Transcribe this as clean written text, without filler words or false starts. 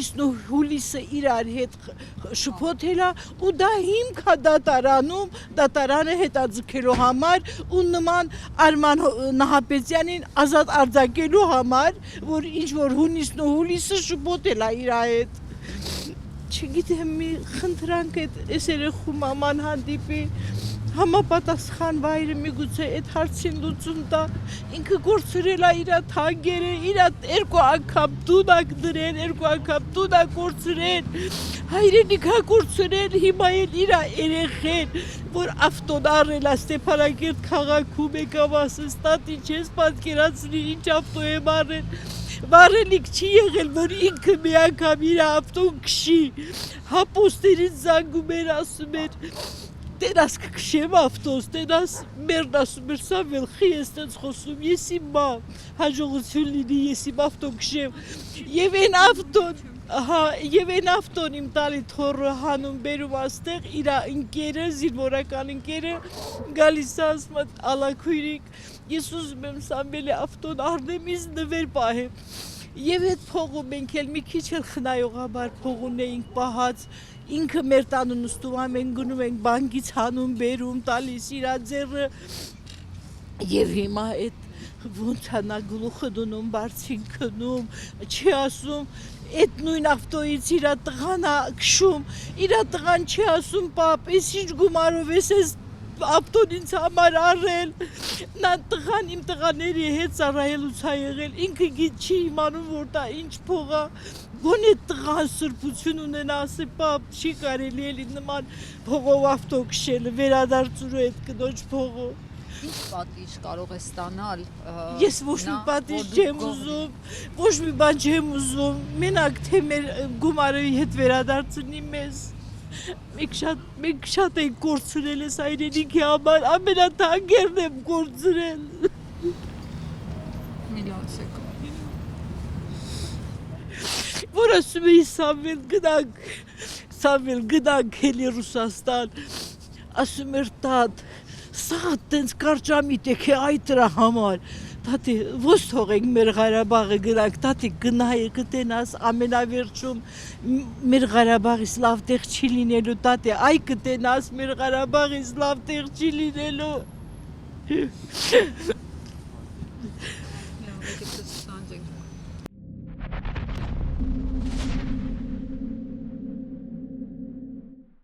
հունիսն ու հուլիսը իրար հետ շփոթելա ու դա հիմք է դատարանը հետաձգելու համար ու նման Արման Նահապետյանին ազատ արձակելու համար, որ ինչ որ հունիսն ու հուլիսը շփոթելա իր հետ։ Չգիտեմ, մի խնդրանք էս երեխու մաման հանդիպի, համապատասխան վայրը միգուցե այդ հարցին լուծում տա, ինքը գործրել է իր թանկերը, իր երկու անգամ տունակ դրել, երկու անգամ տունակ գործրել, հայրենիք է գործրել, հիմա էլ իր երեխեն, որ ավտոն առել է Ստեփանակերտ քաղաքում եկավ ասես, տատի չես պատկերացնի ինչ ավտո եմ առել, վարելիք չի եղել, որ ինքը մի անգամ իր ավտոն քշի, հապոստերից զանգում էր, ասում էր, տենաս կքշեմ ավտոս, տենաս մերն ասում էր, Սամվել, խի ես տենց խոսում, ես իմ մա, հաջողություն լինի, ես իմ ավտոն քշեմ, և են ավտոն իմ տալի թորը հանում բերում աստեղ, իր ընկերը, զինվորական ընկերը, գալիս ասում ալաքույրիկ, ես ուզում եմ Սամվելի ավտոն առնեմ, ինձ նվեր պահեմ, և այդ փողում ենք էլ մի քիչ էլ խնայողաբար փողուն էինք պահած, ինքը մեր տանը նստում ամեն գնում ենք բանկից հանում բերում, տալիս իր ձեռը, և հիմա այդ ոնց է նա գլուխը դնում, բարձին քնում, չի ասում, այդ նույն ավտոյից իր տղան է քշում, իր տղան չի ասում, պապ, ես ինչ գումարով ես ավտոն ինձ համար առել, նա տղան իմ տղաների հետ ծառայելուց է եղել, ինքը գիտ չի իմանում, որ դա ինչ փող է, գոնե տղան սրբություն ունենա, ասի, պապ, չի կարելի էլի նման փողով ավտո քշելը, վերադարձուրու այդ կնոջ փողով։ Ինչ պատիժ կարող է ստանալ։ Ես ոչ մի պատիժ չեմ ուզում, ոչ մի բան չեմ ուզում, մենակ թե մեր գումարի հետ վերադարձնի մեզ։ Մենք շատ ենք կորցրել ես հայրենիքի համար, ամենաթանկերն եմ կորցրել։ Միլիոնցեք։ Որ ասում էի Սամվել գնանք էլի Ռուսաստան, ասում էր տատ, սա տենց կարճամիտ եք է այդ դրա համար, տատի ոս թողենք մեր Ղարաբաղը գնանք, տատի գնայ կտենաս ամենավերջում մեր Ղարաբաղից լավ տեղ չի լինելու, տատի այ կտենաս մեր Ղարաբաղից լավ տեղ չի լինելու։